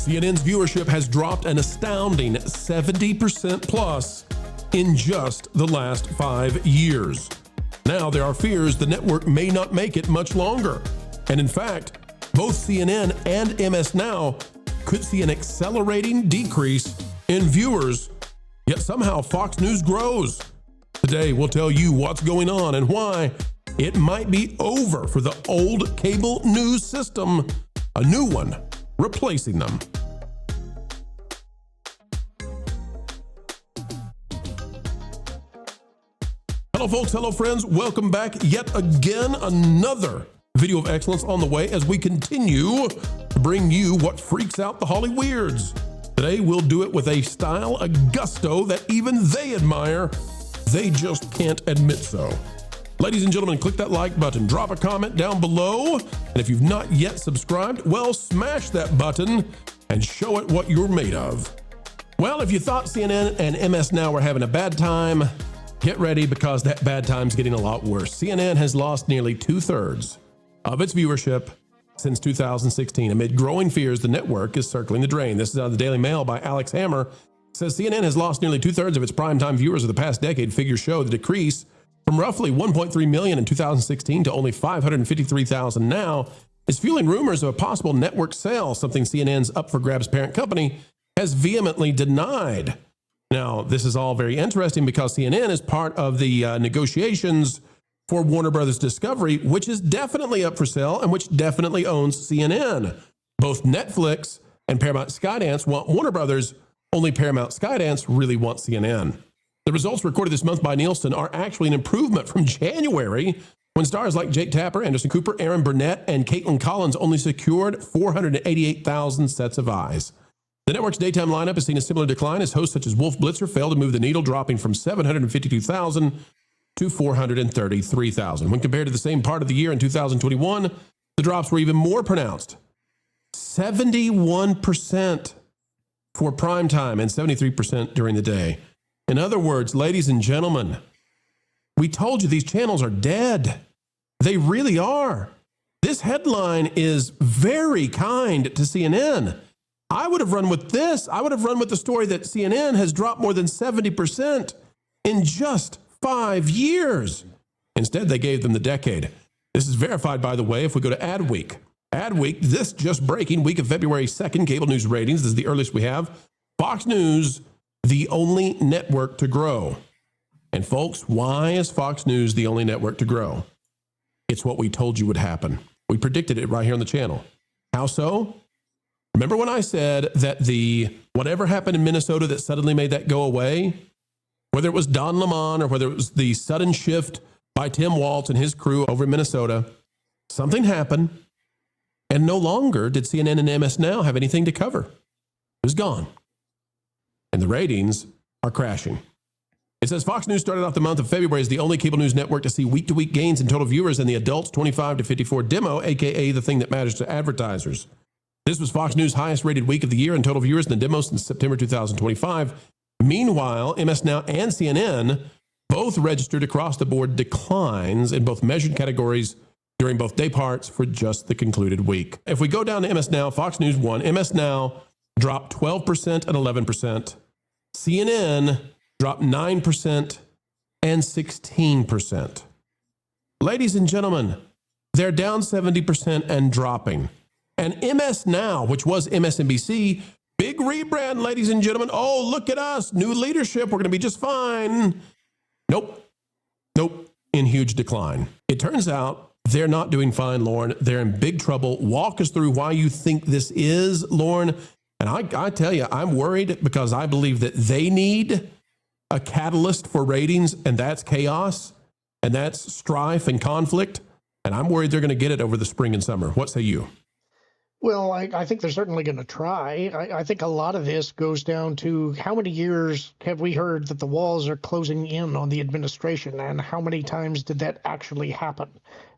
CNN's viewership has dropped an astounding 70% plus in just the last 5 years. Now there are fears the network may not make it much longer. And in fact, both CNN and MSNOW could see an accelerating decrease in viewers, yet somehow Fox News grows. Today, we'll tell you what's going on and why it might be over for the old cable news system, a new one replacing them. Hello folks, hello friends, welcome back yet again. Another video of excellence on the way as we continue to bring you what freaks out the Holly Weirds. Today we'll do it with a style, a gusto that even they admire. They just can't admit so. Ladies and gentlemen, click that like button, drop a comment down below, and if you've not yet subscribed, well, smash that button and show it what you're made of. Well, if you thought CNN and MSNOW were having a bad time, get ready because that bad time's getting a lot worse. CNN has lost nearly 2/3 of its viewership since 2016 amid growing fears the network is circling the drain. This is out of the Daily Mail by Alex Hammer. It says CNN has lost nearly 2/3 of its primetime viewers of the past decade. Figures show the decrease from roughly 1.3 million in 2016 to only 553,000 now is fueling rumors of a possible network sale, something CNN's up for grabs parent company has vehemently denied. Now, this is all very interesting because CNN is part of the negotiations for Warner Brothers Discovery, which is definitely up for sale and which definitely owns CNN. Both Netflix and Paramount Skydance want Warner Brothers, only Paramount Skydance really wants CNN. The results recorded this month by Nielsen are actually an improvement from January, when stars like Jake Tapper, Anderson Cooper, Aaron Burnett, and Caitlin Collins only secured 488,000 sets of eyes. The network's daytime lineup has seen a similar decline as hosts such as Wolf Blitzer failed to move the needle, dropping from 752,000 to 433,000. When compared to the same part of the year in 2021, the drops were even more pronounced. 71% for primetime and 73% during the day. In other words, ladies and gentlemen, we told you these channels are dead. They really are. This headline is very kind to CNN. I would have run with this. I would have run with the story that CNN has dropped more than 70% in just 5 years. Instead, they gave them the decade. This is verified, by the way, if we go to Adweek. Adweek, this just breaking week of February 2nd, cable news ratings. This is the earliest we have. Fox News, the only network to grow. And folks, why is Fox News the only network to grow? It's what we told you would happen. We predicted it right here on the channel. How so? Remember when I said that whatever happened in Minnesota that suddenly made that go away, whether it was Don Lemon or whether it was the sudden shift by Tim Waltz and his crew over in Minnesota, something happened, and no longer did CNN and MSNOW have anything to cover. It was gone. And the ratings are crashing. It says Fox News started off the month of February as the only cable news network to see week-to-week gains in total viewers in the adults 25 to 54 demo, aka the thing that matters to advertisers. This was Fox News' highest rated week of the year in total viewers in the demo since September 2025. Meanwhile, MSNOW and CNN both registered across the board declines in both measured categories during both day parts for just the concluded week. If we go down to MSNOW, Fox News won. MSNOW dropped 12% and 11%. CNN dropped 9% and 16%. Ladies and gentlemen, they're down 70% and dropping. And MSNOW, which was MSNBC, big rebrand, ladies and gentlemen. Oh, look at us, new leadership. We're going to be just fine. Nope. In huge decline. It turns out they're not doing fine, Lauren. They're in big trouble. Walk us through why you think this is, Lauren. And I tell you, I'm worried because I believe that they need a catalyst for ratings, and that's chaos, and that's strife and conflict. And I'm worried they're going to get it over the spring and summer. What say you? Well, I think they're certainly going to try. I think a lot of this goes down to how many years have we heard that the walls are closing in on the administration, and how many times did that actually happen?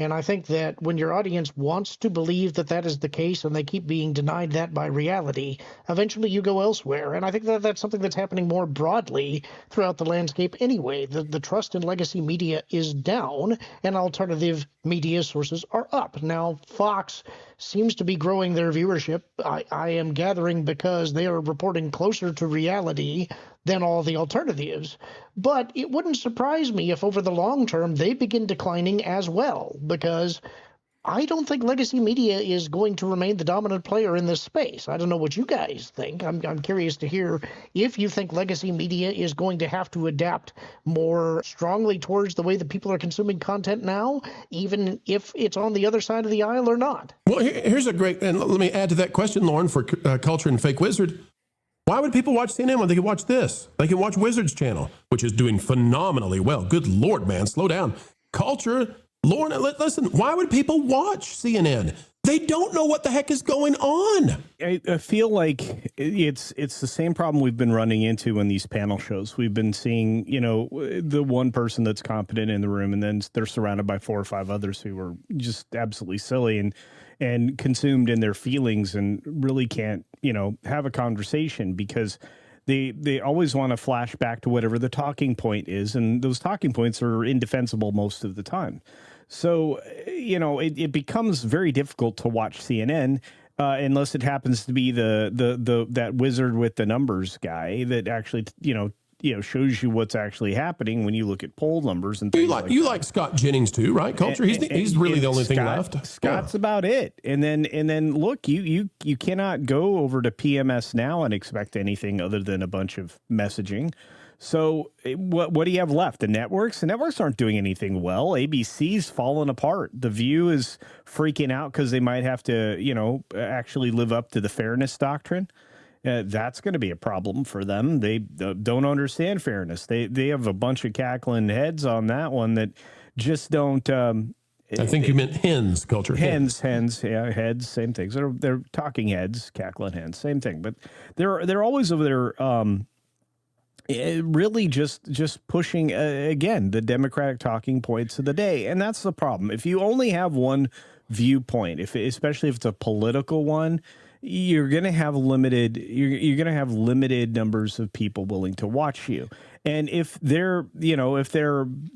And I think that when your audience wants to believe that that is the case and they keep being denied that by reality, eventually you go elsewhere. And I think that that's something that's happening more broadly throughout the landscape anyway. The trust in legacy media is down and alternative media sources are up. Now, Fox seems to be growing their viewership. I am gathering because they are reporting closer to reality than all the alternatives. But it wouldn't surprise me if over the long term they begin declining as well, because I don't think legacy media is going to remain the dominant player in this space. I don't know what you guys think. I'm curious to hear if you think legacy media is going to have to adapt more strongly towards the way that people are consuming content now, even if it's on the other side of the aisle or not. Well, here's a great, and let me add to that question, Lauren, for Culture and Fake Wizard. Why would people watch CNN when they can watch this? They can watch Wizard's channel, which is doing phenomenally well. Good Lord, man, slow down. Culture, Lauren, listen, why would people watch CNN? They don't know what the heck is going on. I feel like it's the same problem we've been running into in these panel shows. We've been seeing, the one person that's competent in the room, and then they're surrounded by 4 or 5 others who are just absolutely silly and consumed in their feelings and really can't, have a conversation because they always want to flash back to whatever the talking point is. And those talking points are indefensible most of the time. So, it becomes very difficult to watch CNN unless it happens to be that wizard with the numbers guy that actually, shows you what's actually happening when you look at poll numbers and things you like Scott Jennings too, right? Culture. He's really the only thing left. Scott's about it. And then look, you cannot go over to MSNOW and expect anything other than a bunch of messaging. So what do you have left? The networks? The networks aren't doing anything well. ABC's fallen apart. The View is freaking out because they might have to, actually live up to the fairness doctrine. That's going to be a problem for them. They don't understand fairness. They have a bunch of cackling heads on that one that just don't. I think you meant hens, Culture. Hens, yeah, heads, same things. They're talking heads, cackling hens, same thing. But they're always over there. Really just pushing, again, the Democratic talking points of the day. And that's the problem. If you only have one viewpoint, especially if it's a political one, you're going to have limited numbers of people willing to watch you. And if their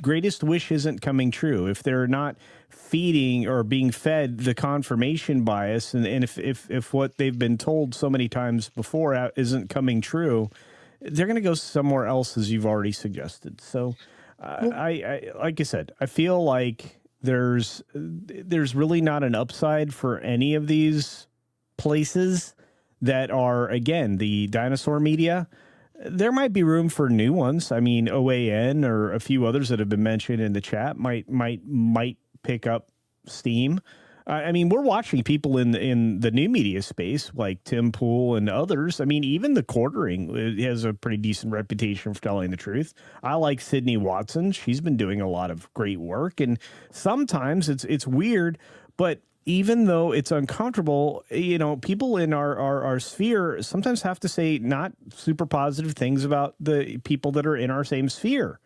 greatest wish isn't coming true, if they're not feeding or being fed the confirmation bias, and if what they've been told so many times before isn't coming true, they're going to go somewhere else, as you've already suggested. So, I like I said, I feel like there's really not an upside for any of these places that are, again, the dinosaur media. There might be room for new ones. I mean, OAN or a few others that have been mentioned in the chat might pick up steam. I mean, we're watching people in the new media space like Tim Pool and others. I mean, even the Quartering has a pretty decent reputation for telling the truth. I like Sydney Watson. She's been doing a lot of great work. And sometimes it's weird, but even though it's uncomfortable, people in our sphere sometimes have to say not super positive things about the people that are in our same sphere.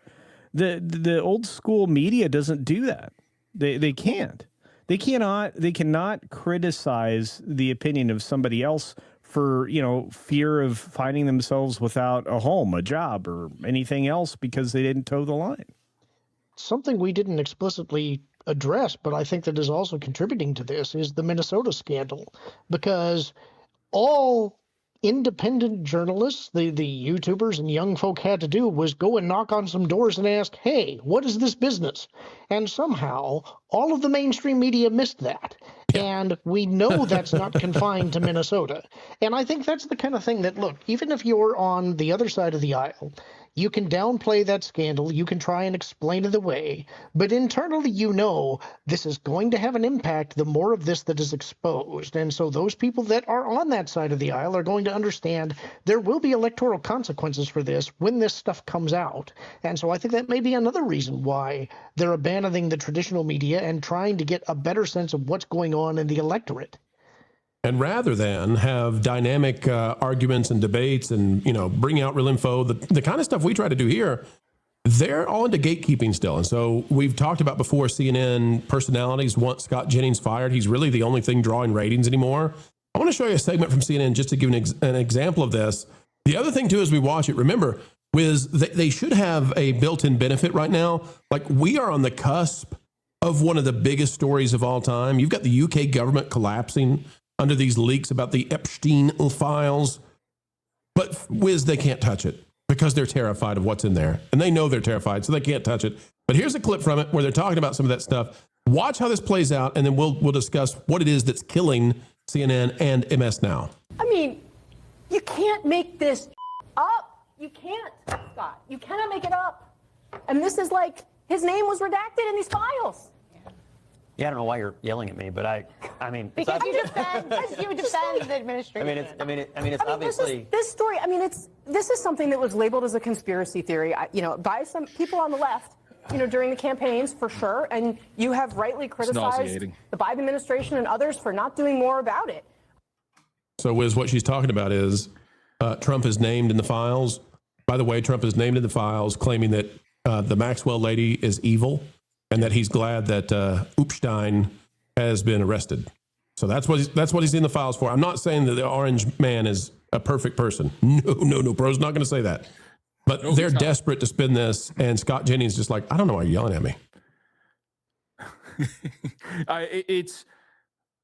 The old school media doesn't do that. They can't. They cannot criticize the opinion of somebody else for, fear of finding themselves without a home, a job, or anything else because they didn't toe the line. Something we didn't explicitly address, but I think that is also contributing to this, is the Minnesota scandal, because all independent journalists, the YouTubers and young folk had to do was go and knock on some doors and ask, hey, what is this business? And somehow all of the mainstream media missed that. And we know that's not confined to Minnesota. And I think that's the kind of thing that, look, even if you're on the other side of the aisle, you can downplay that scandal, you can try and explain it away, but internally this is going to have an impact the more of this that is exposed. And so those people that are on that side of the aisle are going to understand there will be electoral consequences for this when this stuff comes out. And so I think that may be another reason why they're abandoning the traditional media and trying to get a better sense of what's going on in the electorate. And rather than have dynamic arguments and debates and, bring out real info, the kind of stuff we try to do here, they're all into gatekeeping still. And so we've talked about before, CNN personalities want Scott Jennings fired. He's really the only thing drawing ratings anymore. I want to show you a segment from CNN just to give an example of this. The other thing, too, as we watch it, remember, Wiz, they should have a built-in benefit right now. Like, we are on the cusp of one of the biggest stories of all time. You've got the UK government collapsing under these leaks about the Epstein files. But, Wiz, they can't touch it because they're terrified of what's in there. And they know they're terrified, so they can't touch it. But here's a clip from it where they're talking about some of that stuff. Watch how this plays out, and then we'll discuss what it is that's killing CNN and MSNOW. I mean, you can't make this up. You can't, Scott. You cannot make it up. And this is like, his name was redacted in these files. Yeah, I don't know why you're yelling at me, but I mean, Because you defend the administration. It's obviously this story. I mean, this is something that was labeled as a conspiracy theory, by some people on the left, during the campaigns for sure. And you have rightly criticized the Biden administration and others for not doing more about it. So, Wiz, what she's talking about is Trump is named in the files. By the way, Trump is named in the files, claiming that the Maxwell lady is evil, and that he's glad that Upstein has been arrested. So that's what he's in the files for. I'm not saying that the orange man is a perfect person. No, bro's not going to say that. But they're desperate to spin this, and Scott Jennings just like, I don't know why you're yelling at me. It's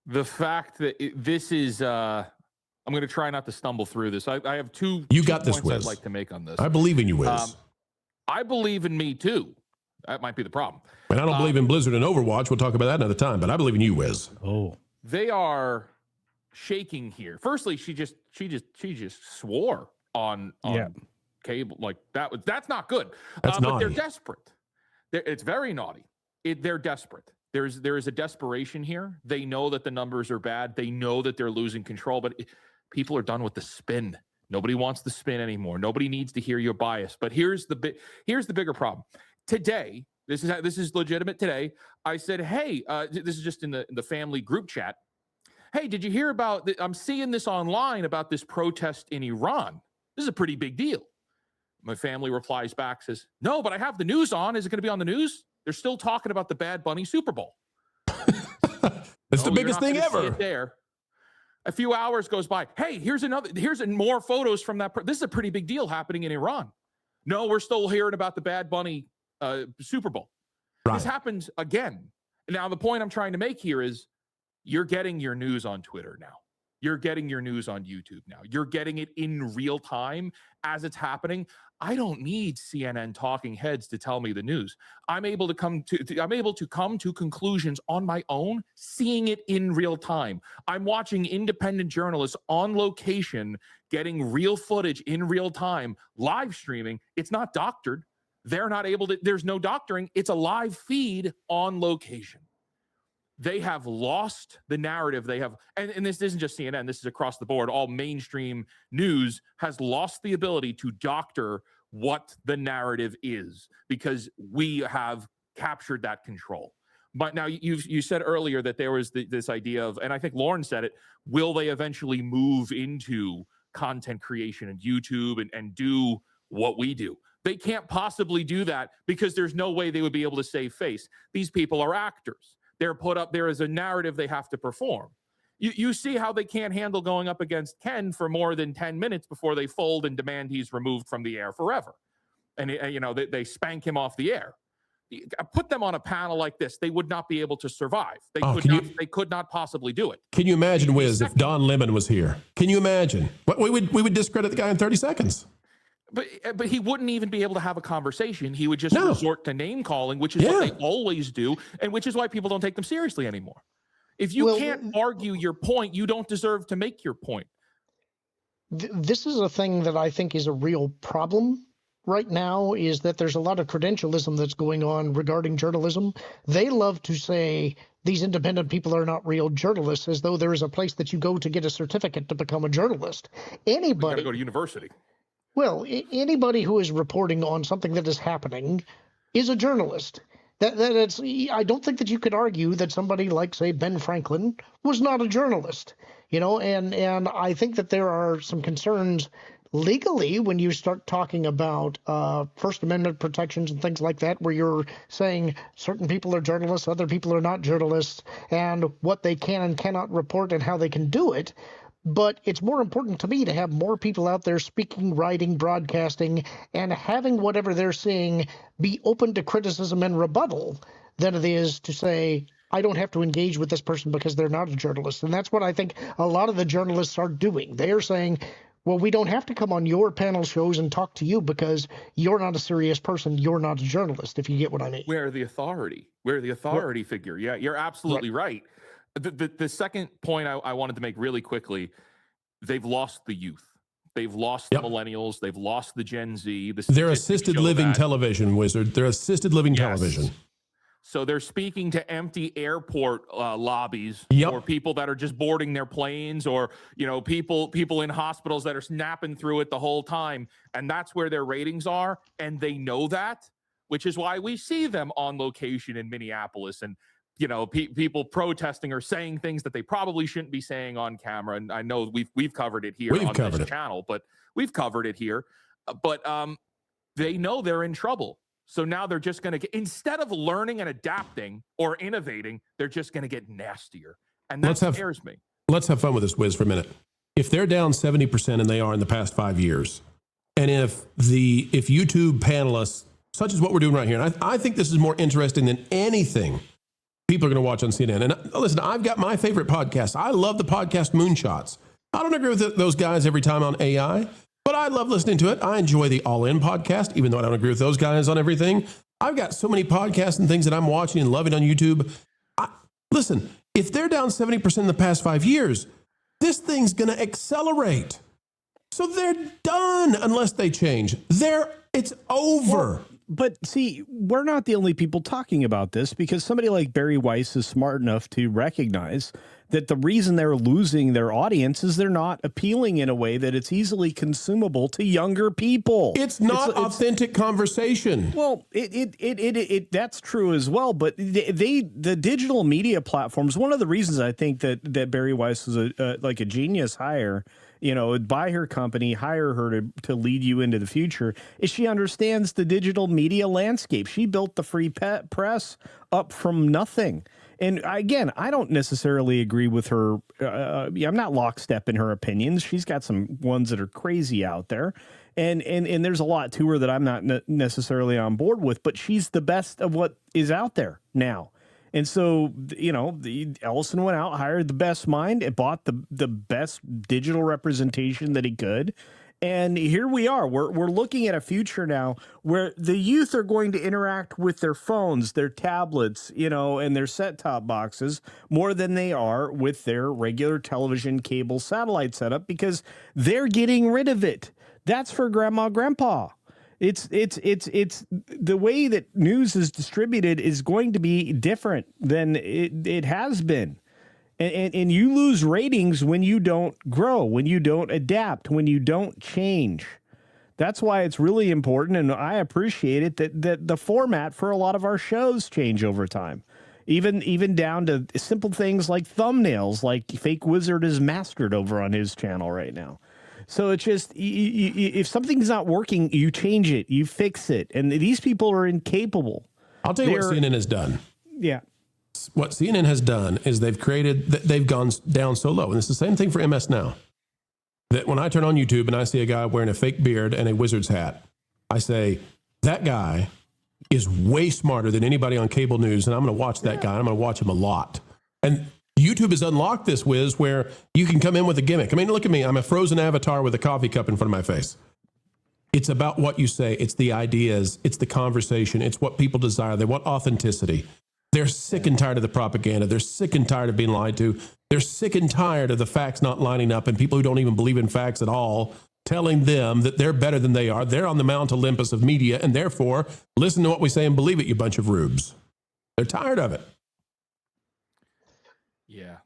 the fact that this is. I'm going to try not to stumble through this. I have two points Wiz. I'd like to make on this. I believe in you, Wiz. I believe in me too. That might be the problem. And I don't believe in Blizzard and Overwatch. We'll talk about that another time. But I believe in you, Wiz. Oh, they are shaking here. Firstly, she just swore on cable like that. That's not good. That's but naughty. They're desperate. It's very naughty. They're desperate. There is a desperation here. They know that the numbers are bad. They know that they're losing control. But people are done with the spin. Nobody wants the spin anymore. Nobody needs to hear your bias. But here's the bigger problem. Today, this is legitimate. Today, I said, hey, this is just in the family group chat. Hey, did you hear about? I'm seeing this online about this protest in Iran. This is a pretty big deal. My family replies back, says, no, but I have the news on. Is it going to be on the news? They're still talking about the Bad Bunny Super Bowl. It's the biggest thing ever. There. A few hours goes by. Hey, here's more photos from that. This is a pretty big deal happening in Iran. No, we're still hearing about the Bad Bunny Super Bowl. Right. This happens again. Now, the point I'm trying to make here is you're getting your news on Twitter now. You're getting your news on YouTube now. You're getting it in real time as it's happening. I don't need CNN talking heads to tell me the news. I'm able to come to conclusions on my own, seeing it in real time. I'm watching independent journalists on location, getting real footage in real time, live streaming. It's not doctored. They're not able to, there's no doctoring. It's a live feed on location. They have lost the narrative. They have, and this isn't just CNN, this is across the board. All mainstream news has lost the ability to doctor what the narrative is because we have captured that control. But now you said earlier that there was this idea of, and I think Lauren said it, will they eventually move into content creation and YouTube and do what we do? They can't possibly do that because there's no way they would be able to save face. These people are actors. They're put up, there is a narrative they have to perform. You see how they can't handle going up against Ken for more than 10 minutes before they fold and demand he's removed from the air forever. And they spank him off the air. Put them on a panel like this, they would not be able to survive. They could not possibly do it. Can you imagine, Wiz, if Don Lemon was here? Can you imagine? We would discredit the guy in 30 seconds. But he wouldn't even be able to have a conversation. He would just resort to name calling, which is what they always do, and which is why people don't take them seriously anymore. If you can't argue your point, you don't deserve to make your point. This is a thing that I think is a real problem right now, is that there's a lot of credentialism that's going on regarding journalism. They love to say these independent people are not real journalists, as though there is a place that you go to get a certificate to become a journalist. Anybody got to go to university. Well, anybody who is reporting on something that is happening is a journalist. I don't think that you could argue that somebody like, say, Ben Franklin was not a journalist, and I think that there are some concerns legally, when you start talking about First Amendment protections and things like that, where you're saying certain people are journalists, other people are not journalists, and what they can and cannot report and how they can do it. But it's more important to me to have more people out there speaking, writing, broadcasting, and having whatever they're saying be open to criticism and rebuttal than it is to say, I don't have to engage with this person because they're not a journalist. And that's what I think a lot of the journalists are doing. They are saying, well, we don't have to come on your panel shows and talk to you because you're not a serious person. You're not a journalist, if you get what I mean. Where the authority? Where the authority figure? Yeah, you're absolutely right. The second point I wanted to make really quickly, they've lost the youth. They've lost the millennials. They've lost the Gen Z. They're assisted living television, Wizard. They're assisted living television. So they're speaking to empty airport lobbies or people that are just boarding their planes, or people in hospitals that are snapping through it the whole time. And that's where their ratings are. And they know that, which is why we see them on location in Minneapolis and people protesting or saying things that they probably shouldn't be saying on camera. And I know we've covered it here on this channel, but we've covered it here. But they know they're in trouble. So now they're just going to, instead of learning and adapting or innovating, they're just going to get nastier. And that scares me. Let's have fun with this, Wiz, for a minute. If they're down 70%, and they are in the past 5 years, and if YouTube panelists, such as what we're doing right here, and I think this is more interesting than anything people are going to watch on CNN. And listen, I've got my favorite podcast. I love the podcast Moonshots. I don't agree with those guys every time on AI, but I love listening to it. I enjoy the All In podcast, even though I don't agree with those guys on everything. I've got so many podcasts and things that I'm watching and loving on YouTube. Listen, if they're down 70% in the past 5 years, this thing's going to accelerate. So they're done unless they change. It's over. Well, but see, we're not the only people talking about this, because somebody like Barry Weiss is smart enough to recognize that the reason they're losing their audience is they're not appealing in a way that it's easily consumable to younger people. It's not authentic conversation. Well, that's true as well. But the digital media platforms, one of the reasons I think that Barry Weiss is like a genius hire, buy her company, hire her to lead you into the future, is she understands the digital media landscape. She built the free press up from nothing. And again, I don't necessarily agree with her. I'm not lockstep in her opinions. She's got some ones that are crazy out there. And there's a lot to her that I'm not necessarily on board with, but she's the best of what is out there now. And so, Ellison went out, hired the best mind, and bought the best digital representation that he could. And here we are. We're looking at a future now where the youth are going to interact with their phones, their tablets, and their set-top boxes more than they are with their regular television, cable, satellite setup, because they're getting rid of it. That's for grandma, grandpa. It's the way that news is distributed is going to be different than it has been. And you lose ratings when you don't grow, when you don't adapt, when you don't change. That's why it's really important, and I appreciate it, that the format for a lot of our shows change over time. Even down to simple things like thumbnails, like Fake Wizard is mastered over on his channel right now. So it's just, if something's not working, you change it, you fix it. And these people are incapable. I'll tell you what CNN has done. Yeah. What CNN has done is they've gone down so low. And it's the same thing for MSNOW. That when I turn on YouTube and I see a guy wearing a fake beard and a Wizard's hat, I say, that guy is way smarter than anybody on cable news. And I'm going to watch that guy. And I'm going to watch him a lot. And YouTube has unlocked this, Wiz, where you can come in with a gimmick. I mean, look at me. I'm a frozen avatar with a coffee cup in front of my face. It's about what you say. It's the ideas. It's the conversation. It's what people desire. They want authenticity. They're sick and tired of the propaganda. They're sick and tired of being lied to. They're sick and tired of the facts not lining up and people who don't even believe in facts at all telling them that they're better than they are. They're on the Mount Olympus of media, and therefore, listen to what we say and believe it, you bunch of rubes. They're tired of it. Yeah.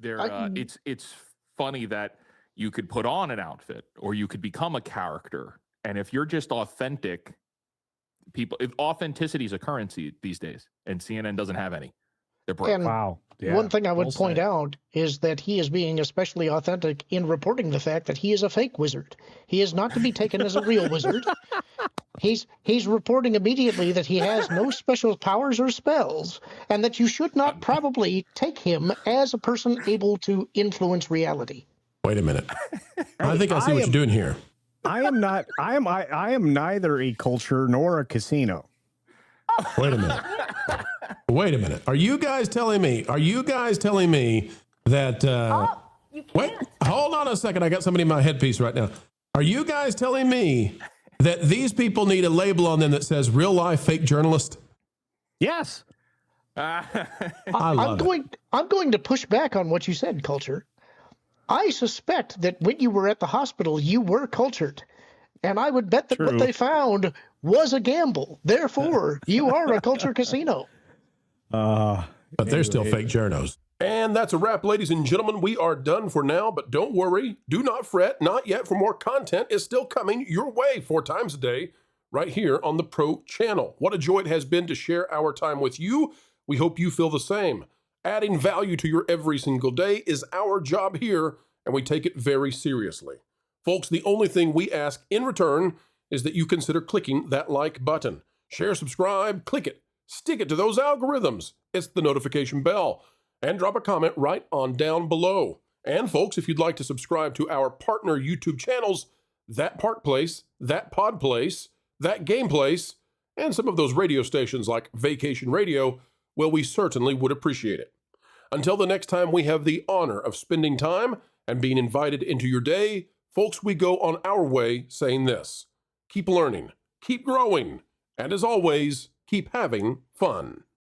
It's funny that you could put on an outfit or you could become a character. And if you're just authentic, authenticity is a currency these days, and CNN doesn't have any. They're broke. Wow. Yeah, one thing I would point out is that he is being especially authentic in reporting the fact that he is a fake wizard. He is not to be taken as a real wizard. He's reporting immediately that he has no special powers or spells, and that you should not probably take him as a person able to influence reality. Wait a minute. I think I see what you're doing here. I am neither a culture nor a casino. Wait a minute. Wait a minute. Are you guys telling me that You can't. wait, hold on a second. I got somebody in my headpiece right now. Are you guys telling me that these people need a label on them that says real life fake journalist? Yes. I'm going to push back on what you said, Culture. I suspect that when you were at the hospital, you were cultured. And I would bet that what they found was a gamble. Therefore, you are a culture casino. But they're still fake journos. And that's a wrap, ladies and gentlemen. We are done for now, but don't worry. Do not fret. Not yet, for more content is still coming your way 4 times a day right here on the Pro Channel. What a joy it has been to share our time with you. We hope you feel the same. Adding value to your every single day is our job here, and we take it very seriously. Folks, the only thing we ask in return is that you consider clicking that like button. Share, subscribe, click it. Stick it to those algorithms. It's the notification bell. And drop a comment right on down below. And folks, if you'd like to subscribe to our partner YouTube channels, That Park Place, That Pod Place, That Game Place, and some of those radio stations like Vacation Radio, well, we certainly would appreciate it. Until the next time we have the honor of spending time and being invited into your day, folks, we go on our way saying this: keep learning, keep growing, and as always, keep having fun.